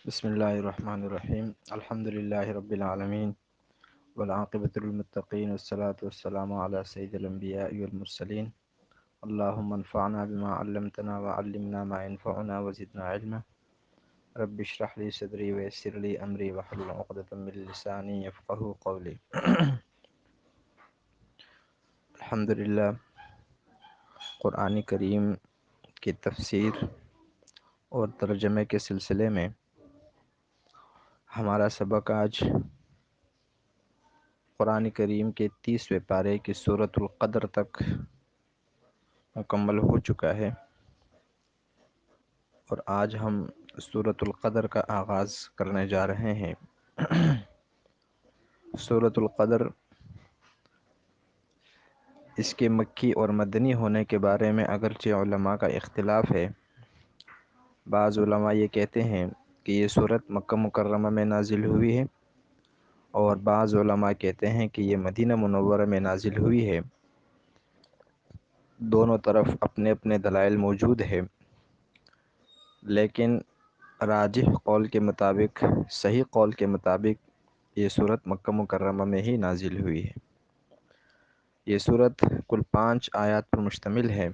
بسم اللہ الرحمن الرحیم الحمد للہ رب العالمین والعاقبۃ للمتقین والصلاة والسلام علی سید الانبیاء والمرسلین اللہم انفعنا بما علمتنا وعلمنا ما ينفعنا وزدنا علما رب اشرح لی صدری ویسر لی امری واحلل عقدۃ من لسانی یفقہوا قولی الحمدللہ قرآن کریم کی تفسیر اور ترجمے کے سلسلے میں ہمارا سبق آج قرآن کریم کے 30ویں پارے کی سورۃ القدر تک مکمل ہو چکا ہے، اور آج ہم سورۃ القدر کا آغاز کرنے جا رہے ہیں۔ سورۃ القدر اس کے مکی اور مدنی ہونے کے بارے میں اگرچہ علماء کا اختلاف ہے۔ بعض علماء یہ کہتے ہیں کہ یہ سورۃ مکہ مکرمہ میں نازل ہوئی ہے، اور بعض علماء کہتے ہیں کہ یہ مدینہ منورہ میں نازل ہوئی ہے۔ دونوں طرف اپنے اپنے دلائل موجود ہے، لیکن راجح قول کے مطابق، صحیح قول کے مطابق یہ سورۃ مکہ مکرمہ میں ہی نازل ہوئی ہے۔ یہ سورۃ کل 5 آیات پر مشتمل ہے،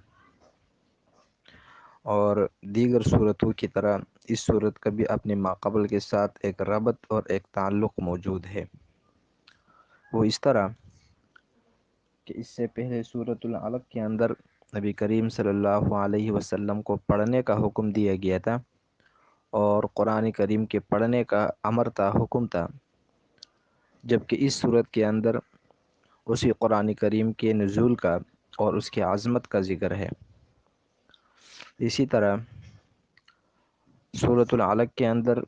اور دیگر سورتوں کی طرح اس سورت کا بھی اپنے ماقبل کے ساتھ ایک ربط اور ایک تعلق موجود ہے۔ وہ اس طرح کہ اس سے پہلے سورۃ العلق کے اندر نبی کریم صلی اللہ علیہ وسلم کو پڑھنے کا حکم دیا گیا تھا، اور قرآن کریم کے پڑھنے کا امر تھا، حکم تھا، جبکہ اس سورت کے اندر اسی قرآن کریم کے نزول کا اور اس کی عظمت کا ذکر ہے۔ اسی طرح سورۃ العلق کے اندر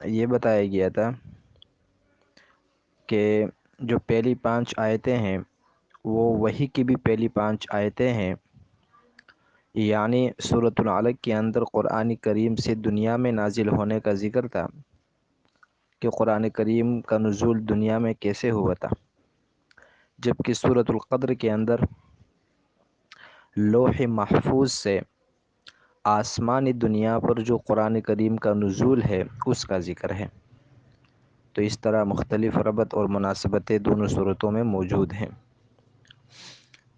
یہ بتایا گیا تھا کہ جو پہلی 5 آیتیں ہیں وہ وحی کی بھی پہلی 5 آیتیں ہیں، یعنی سورۃ العلق کے اندر قرآن کریم سے دنیا میں نازل ہونے کا ذکر تھا کہ قرآن کریم کا نزول دنیا میں کیسے ہوا تھا، جبکہ سورۃ القدر کے اندر لوح محفوظ سے آسمانی دنیا پر جو قرآن کریم کا نزول ہے اس کا ذکر ہے۔ تو اس طرح مختلف ربط اور مناسبتیں دونوں صورتوں میں موجود ہیں۔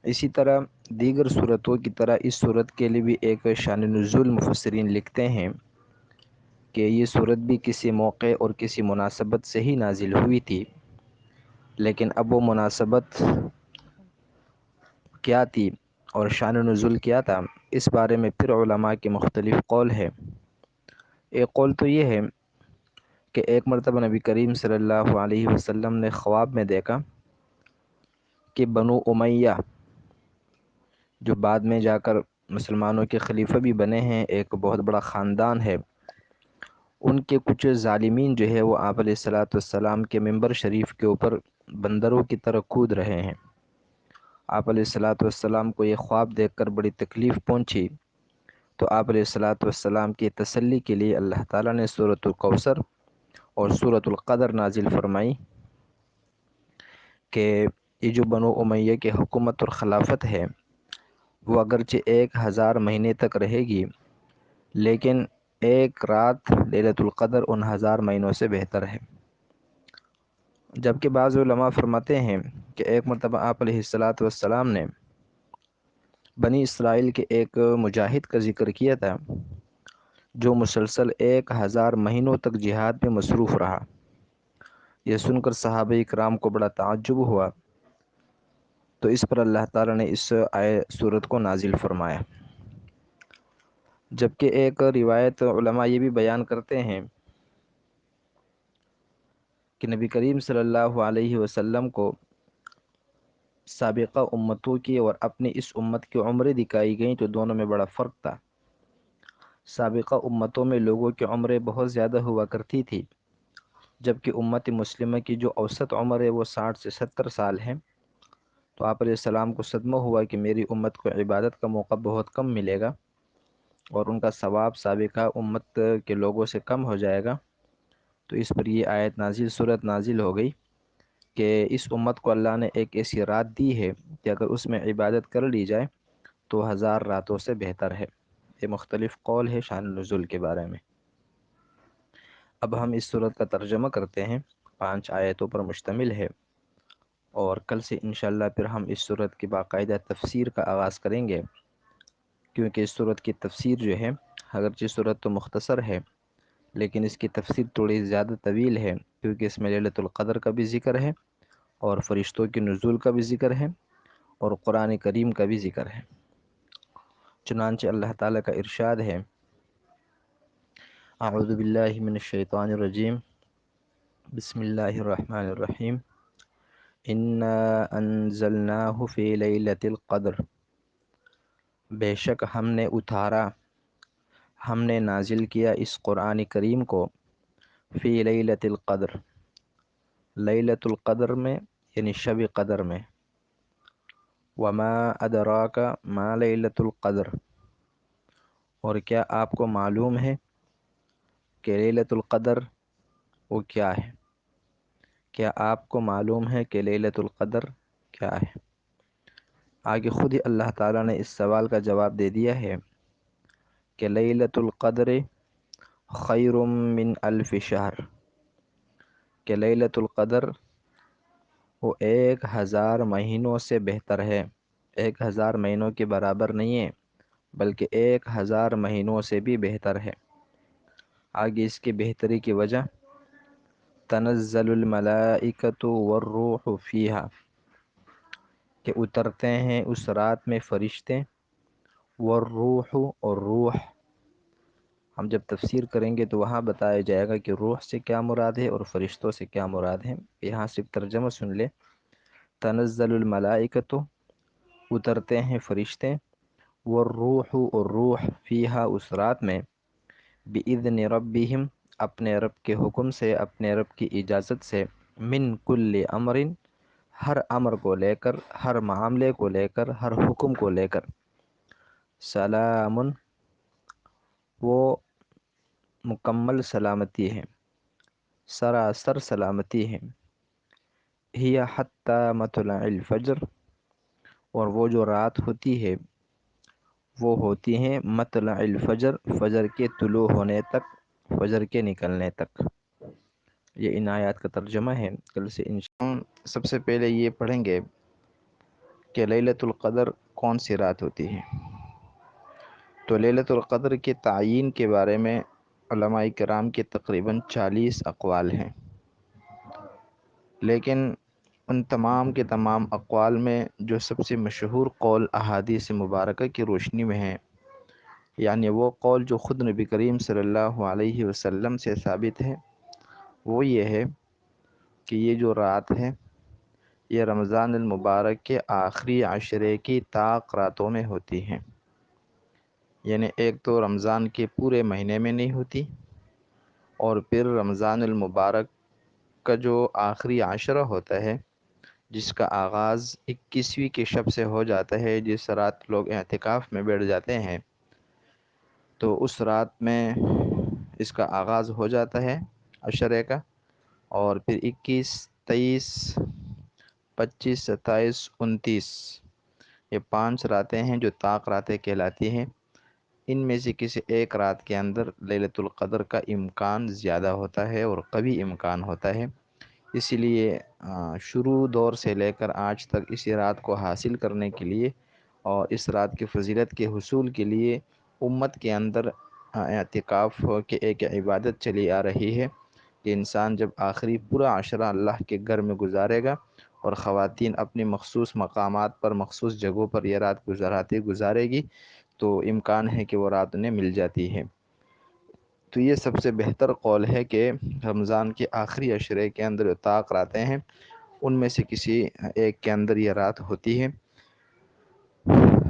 اسی طرح دیگر صورتوں کی طرح اس صورت کے لیے بھی ایک شان نزول مفسرین لکھتے ہیں کہ یہ صورت بھی کسی موقع اور کسی مناسبت سے ہی نازل ہوئی تھی، لیکن اب وہ مناسبت کیا تھی اور شان نزول کیا تھا، اس بارے میں پھر علماء کے مختلف قول ہے۔ ایک قول تو یہ ہے کہ ایک مرتبہ نبی کریم صلی اللہ علیہ وسلم نے خواب میں دیکھا کہ بنو امیہ، جو بعد میں جا کر مسلمانوں کے خلیفہ بھی بنے ہیں، ایک بہت بڑا خاندان ہے، ان کے کچھ ظالمین جو ہے وہ آپ علیہ الصلاۃ والسلام کے منبر شریف کے اوپر بندروں کی طرح کود رہے ہیں۔ آپ علیہ الصلاۃ والسلام کو یہ خواب دیکھ کر بڑی تکلیف پہنچی، تو آپ علیہ الصلاۃ والسلام کی تسلی کے لیے اللہ تعالیٰ نے سورۃ الکوثر اور سورۃ القدر نازل فرمائی کہ یہ جو بنو امیہ کی حکومت اور خلافت ہے وہ اگرچہ 1000 مہینے تک رہے گی، لیکن ایک رات لیلۃ القدر ان 1000 مہینوں سے بہتر ہے۔ جبکہ بعض علماء فرماتے ہیں کہ ایک مرتبہ آپ علیہ الصلاۃ والسلام نے بنی اسرائیل کے ایک مجاہد کا ذکر کیا تھا جو مسلسل 1000 مہینوں تک جہاد میں مصروف رہا۔ یہ سن کر صحابہ اکرام کو بڑا تعجب ہوا، تو اس پر اللہ تعالیٰ نے اس سورت کو نازل فرمایا۔ جبکہ ایک روایت علماء یہ بھی بیان کرتے ہیں کہ نبی کریم صلی اللہ علیہ وسلم کو سابقہ امتوں کی اور اپنی اس امت کی عمریں دکھائی گئیں، تو دونوں میں بڑا فرق تھا۔ سابقہ امتوں میں لوگوں کی عمریں بہت زیادہ ہوا کرتی تھی، جبکہ امت مسلمہ کی جو اوسط عمر ہے وہ 60 سے 70 سال ہے۔ تو آپ علیہ السلام کو صدمہ ہوا کہ میری امت کو عبادت کا موقع بہت کم ملے گا، اور ان کا ثواب سابقہ امت کے لوگوں سے کم ہو جائے گا۔ تو اس پر یہ آیت نازل، سورت نازل ہو گئی کہ اس امت کو اللہ نے ایک ایسی رات دی ہے کہ اگر اس میں عبادت کر لی جائے تو 1000 راتوں سے بہتر ہے۔ یہ مختلف قول ہے شان نزول کے بارے میں۔ اب ہم اس صورت کا ترجمہ کرتے ہیں، 5 آیتوں پر مشتمل ہے، اور کل سے انشاءاللہ پھر ہم اس صورت کی باقاعدہ تفسیر کا آغاز کریں گے، کیونکہ اس صورت کی تفسیر جو ہے، اگرچہ صورت تو مختصر ہے لیکن اس کی تفسیر تھوڑی زیادہ طویل ہے، کیونکہ اس میں لیلۃ القدر کا بھی ذکر ہے اور فرشتوں کے نزول کا بھی ذکر ہے اور قرآن کریم کا بھی ذکر ہے۔ چنانچہ اللہ تعالیٰ کا ارشاد ہے، اعوذ باللہ من الشیطان الرجیم، بسم اللہ الرحمن الرحیم، انا انزلناہ فی لیلۃ القدر، بے شک ہم نے اتارا، ہم نے نازل کیا اس قرآن کریم کو فی لیلۃ القدر، لیلۃ القدر میں یعنی شب قدر میں، وما ادراک ما لیلۃ القدر، اور کیا آپ کو معلوم ہے کہ لیلۃ القدر وہ کیا ہے؟ کیا آپ کو معلوم ہے کہ لیلۃ القدر کیا ہے؟ آگے خود ہی اللہ تعالیٰ نے اس سوال کا جواب دے دیا ہے کہ لیلۃ القدر خیر من الف شہر، کہ لیلۃ القدر وہ 1000 مہینوں سے بہتر ہے، 1000 مہینوں کے برابر نہیں ہے بلکہ 1000 مہینوں سے بھی بہتر ہے۔ آگے اس کی بہتری کی وجہ، تنزل الملائکۃ والروح فیہا، کہ اترتے ہیں اس رات میں فرشتے، والروح اور روح، ہم جب تفسیر کریں گے تو وہاں بتایا جائے گا کہ روح سے کیا مراد ہے اور فرشتوں سے کیا مراد ہے، یہاں صرف ترجمہ سن لے، تنزل الملائکۃ، اترتے ہیں فرشتے، والروح اور روح فیہا، اس رات میں، بِإِذْنِ رَبِّهِمْ، اپنے رب کے حکم سے، اپنے رب کی اجازت سے، من کل امر، ہر امر کو لے کر، ہر معاملے کو لے کر، ہر حکم کو لے کر، سلام، وہ مکمل سلامتی ہے، سراسر سلامتی ہے، ہی حتی مطلع الفجر، اور وہ جو رات ہوتی ہے وہ ہوتی ہیں مطلع الفجر، فجر کے طلوع ہونے تک، فجر کے نکلنے تک۔ یہ ان آیات کا ترجمہ ہے۔ کل سے انشاءاللہ سب سے پہلے یہ پڑھیں گے کہ لیلۃ القدر کون سی رات ہوتی ہے۔ تو لیلۃ القدر کے تعین کے بارے میں علماء کرام کے تقریباً 40 اقوال ہیں، لیکن ان تمام کے تمام اقوال میں جو سب سے مشہور قول احادیث مبارکہ کی روشنی میں ہے، یعنی وہ قول جو خود نبی کریم صلی اللہ علیہ وسلم سے ثابت ہے، وہ یہ ہے کہ یہ جو رات ہے یہ رمضان المبارک کے آخری عشرے کی طاق راتوں میں ہوتی ہیں، یعنی ایک تو رمضان کے پورے مہینے میں نہیں ہوتی، اور پھر رمضان المبارک کا جو آخری عشرہ ہوتا ہے، جس کا آغاز 21ویں کی شب سے ہو جاتا ہے، جس رات لوگ اعتکاف میں بیٹھ جاتے ہیں، تو اس رات میں اس کا آغاز ہو جاتا ہے عشرے کا، اور پھر 21، 23، 25، 27، 29، یہ 5 راتیں ہیں جو طاق راتیں کہلاتی ہیں۔ ان میں سے کسی ایک رات کے اندر لیلۃ القدر کا امکان زیادہ ہوتا ہے اور قوی امکان ہوتا ہے، اسی لیے شروع دور سے لے کر آج تک اسی رات کو حاصل کرنے کے لیے اور اس رات کی فضیلت کے حصول کے لیے امت کے اندر اعتکاف کے ایک عبادت چلی آ رہی ہے کہ انسان جب آخری پورا عشرہ اللہ کے گھر میں گزارے گا، اور خواتین اپنی مخصوص مقامات پر، مخصوص جگہوں پر یہ رات گزارے گی، تو امکان ہے کہ وہ رات انہیں مل جاتی ہے۔ تو یہ سب سے بہتر قول ہے کہ رمضان کے آخری عشرے کے اندر طاق راتیں ہیں، ان میں سے کسی ایک کے اندر یہ رات ہوتی ہے۔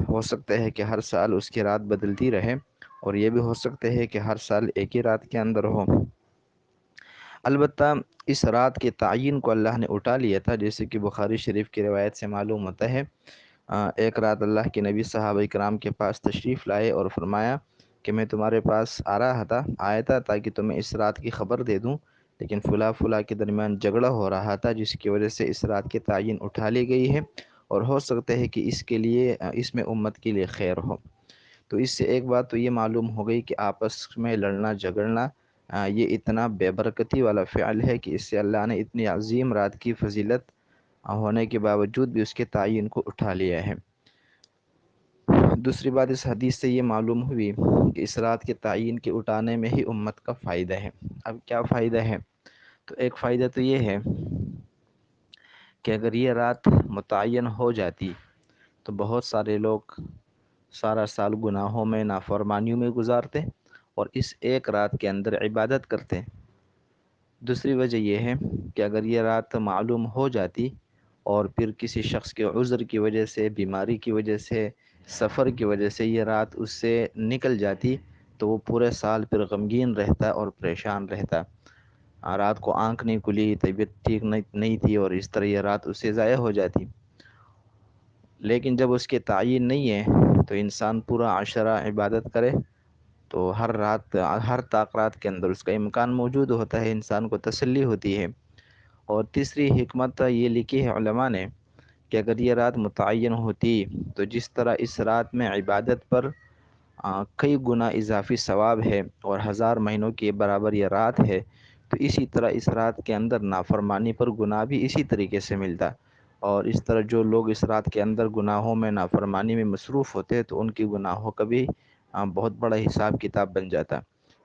ہو سکتا ہے کہ ہر سال اس کی رات بدلتی رہے، اور یہ بھی ہو سکتا ہے کہ ہر سال ایک ہی رات کے اندر ہو۔ البتہ اس رات کے تعین کو اللہ نے اٹھا لیا تھا، جیسے کہ بخاری شریف کی روایت سے معلوم ہوتا ہے، ایک رات اللہ کے نبی صحابہ کرام کے پاس تشریف لائے اور فرمایا کہ میں تمہارے پاس آیا تھا تاکہ تمہیں اس رات کی خبر دے دوں، لیکن فلاں کے درمیان جھگڑا ہو رہا تھا، جس کی وجہ سے اس رات کی تعین اٹھا لی گئی ہے، اور ہو سکتا ہے کہ اس میں امت کے لیے خیر ہو۔ تو اس سے ایک بات تو یہ معلوم ہو گئی کہ آپس میں لڑنا جھگڑنا یہ اتنا بے برکتی والا فعل ہے کہ اس سے اللہ نے اتنی عظیم رات کی فضیلت ہونے کے باوجود بھی اس کے تعین کو اٹھا لیا ہے۔ دوسری بات اس حدیث سے یہ معلوم ہوئی کہ اس رات کے تعین کے اٹھانے میں ہی امت کا فائدہ ہے۔ اب کیا فائدہ ہے؟ تو ایک فائدہ تو یہ ہے کہ اگر یہ رات متعین ہو جاتی تو بہت سارے لوگ سارا سال گناہوں میں نافرمانیوں میں گزارتے اور اس ایک رات کے اندر عبادت کرتے۔ دوسری وجہ یہ ہے کہ اگر یہ رات معلوم ہو جاتی اور پھر کسی شخص کے عذر کی وجہ سے، بیماری کی وجہ سے، سفر کی وجہ سے یہ رات اس سے نکل جاتی تو وہ پورے سال پھر غمگین رہتا اور پریشان رہتا۔ رات کو آنکھ نہیں کھلی، طبیعت ٹھیک نہیں تھی اور اس طرح یہ رات اس سے ضائع ہو جاتی۔ لیکن جب اس کے تعین نہیں ہے تو انسان پورا عشرہ عبادت کرے تو ہر رات، ہر طاق رات کے اندر اس کا امکان موجود ہوتا ہے، انسان کو تسلی ہوتی ہے۔ اور تیسری حکمت یہ لکھی ہے علماء نے کہ اگر یہ رات متعین ہوتی تو جس طرح اس رات میں عبادت پر کئی گنا اضافی ثواب ہے اور 1000 مہینوں کے برابر یہ رات ہے، تو اسی طرح اس رات کے اندر نافرمانی پر گناہ بھی اسی طریقے سے ملتا۔ اور اس طرح جو لوگ اس رات کے اندر گناہوں میں، نافرمانی میں مصروف ہوتے تو ان کی گناہوں کا بھی بہت بڑا حساب کتاب بن جاتا۔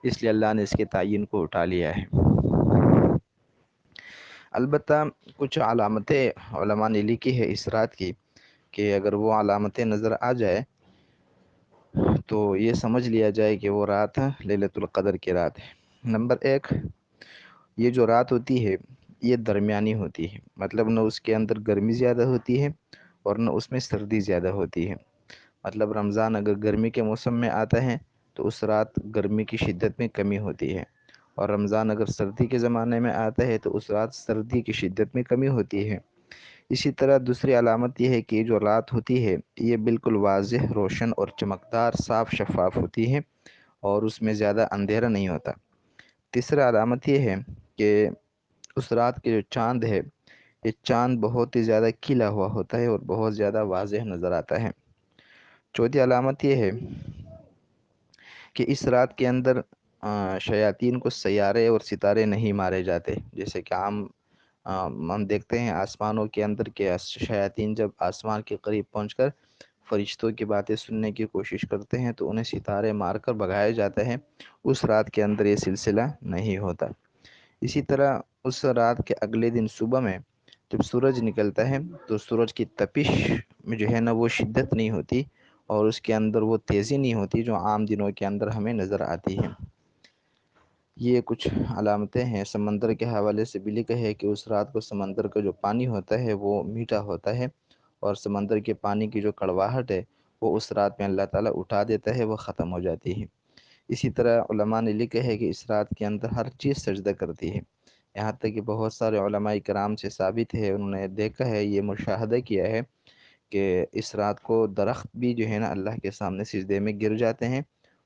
اس لیے اللہ نے اس کے تعین کو اٹھا لیا ہے۔ البتہ کچھ علامتیں علماء نے لکھی ہے اس رات کی کہ اگر وہ علامتیں نظر آ جائے تو یہ سمجھ لیا جائے کہ وہ رات لیلۃ القدر کی رات ہے۔ نمبر 1، یہ جو رات ہوتی ہے یہ درمیانی ہوتی ہے، مطلب نہ اس کے اندر گرمی زیادہ ہوتی ہے اور نہ اس میں سردی زیادہ ہوتی ہے۔ مطلب رمضان اگر گرمی کے موسم میں آتا ہے تو اس رات گرمی کی شدت میں کمی ہوتی ہے، اور رمضان اگر سردی کے زمانے میں آتا ہے تو اس رات سردی کی شدت میں کمی ہوتی ہے۔ اسی طرح دوسری علامت یہ ہے کہ جو رات ہوتی ہے یہ بالکل واضح، روشن اور چمکدار، صاف شفاف ہوتی ہے اور اس میں زیادہ اندھیرا نہیں ہوتا۔ تیسرا علامت یہ ہے کہ اس رات کے جو چاند ہے یہ چاند بہت ہی زیادہ کھلا ہوا ہوتا ہے اور بہت زیادہ واضح نظر آتا ہے۔ چوتھی علامت یہ ہے کہ اس رات کے اندر شیاطین کو سیارے اور ستارے نہیں مارے جاتے، جیسے کہ ہم دیکھتے ہیں آسمانوں کے اندر کہ شیاطین جب آسمان کے قریب پہنچ کر فرشتوں کی باتیں سننے کی کوشش کرتے ہیں تو انہیں ستارے مار کر بھگایا جاتا ہے۔ اس رات کے اندر یہ سلسلہ نہیں ہوتا۔ اسی طرح اس رات کے اگلے دن صبح میں جب سورج نکلتا ہے تو سورج کی تپش میں جو ہے نا وہ شدت نہیں ہوتی اور اس کے اندر وہ تیزی نہیں ہوتی جو عام دنوں کے اندر ہمیں نظر آتی ہے۔ یہ کچھ علامتیں ہیں۔ سمندر کے حوالے سے بھی لکھا ہے کہ اس رات کو سمندر کا جو پانی ہوتا ہے وہ میٹھا ہوتا ہے اور سمندر کے پانی کی جو کڑواہٹ ہے وہ اس رات میں اللہ تعالیٰ اٹھا دیتا ہے، وہ ختم ہو جاتی ہے۔ اسی طرح علماء نے لکھا ہے کہ اس رات کے اندر ہر چیز سجدہ کرتی ہے، یہاں تک کہ بہت سارے علماء کرام سے ثابت ہے، انہوں نے دیکھا ہے، یہ مشاہدہ کیا ہے کہ اس رات کو درخت بھی جو ہے نا اللہ کے سامنے سجدے میں گر جاتے ہیں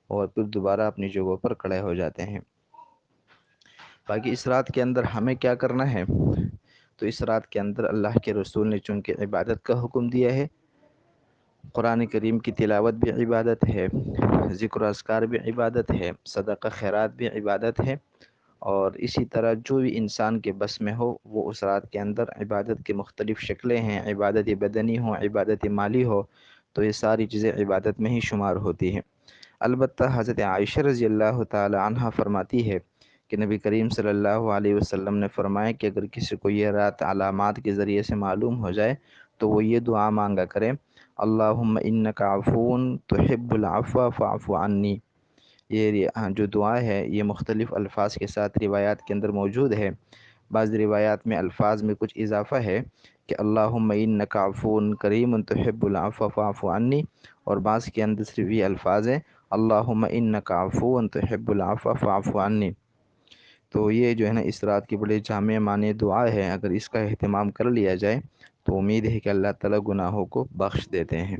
اور پھر دوبارہ اپنی جگہوں پر کھڑے ہو جاتے ہیں۔ باقی اس رات کے اندر ہمیں کیا کرنا ہے؟ تو اس رات کے اندر اللہ کے رسول نے چونکہ عبادت کا حکم دیا ہے، قرآن کریم کی تلاوت بھی عبادت ہے، ذکر و اذکار بھی عبادت ہے، صدقہ خیرات بھی عبادت ہے، اور اسی طرح جو بھی انسان کے بس میں ہو وہ اس رات کے اندر عبادت کی مختلف شکلیں ہیں، عبادت بدنی ہو، عبادت مالی ہو، تو یہ ساری چیزیں عبادت میں ہی شمار ہوتی ہیں۔ البتہ حضرت عائشہ رضی اللہ تعالی عنہ فرماتی ہے کہ نبی کریم صلی اللہ علیہ وسلم نے فرمایا کہ اگر کسی کو یہ رات علامات کے ذریعے سے معلوم ہو جائے تو وہ یہ دعا مانگا کرے، اللہم انک عفو تحب العفو فاعف عنی۔ یہ جو دعا ہے یہ مختلف الفاظ کے ساتھ روایات کے اندر موجود ہے۔ بعض روایات میں الفاظ میں کچھ اضافہ ہے کہ اللہم انک عفو کریم تحب العفو فاعف عنی، اور بعض کے اندر صرف یہ الفاظ ہیں اللہم انک عفو تحب العفو فاعف عنی۔ تو یہ جو ہے نا اس رات کی بڑی جامع معنی دعا ہے، اگر اس کا اہتمام کر لیا جائے تو امید ہے کہ اللہ تعالیٰ گناہوں کو بخش دیتے ہیں۔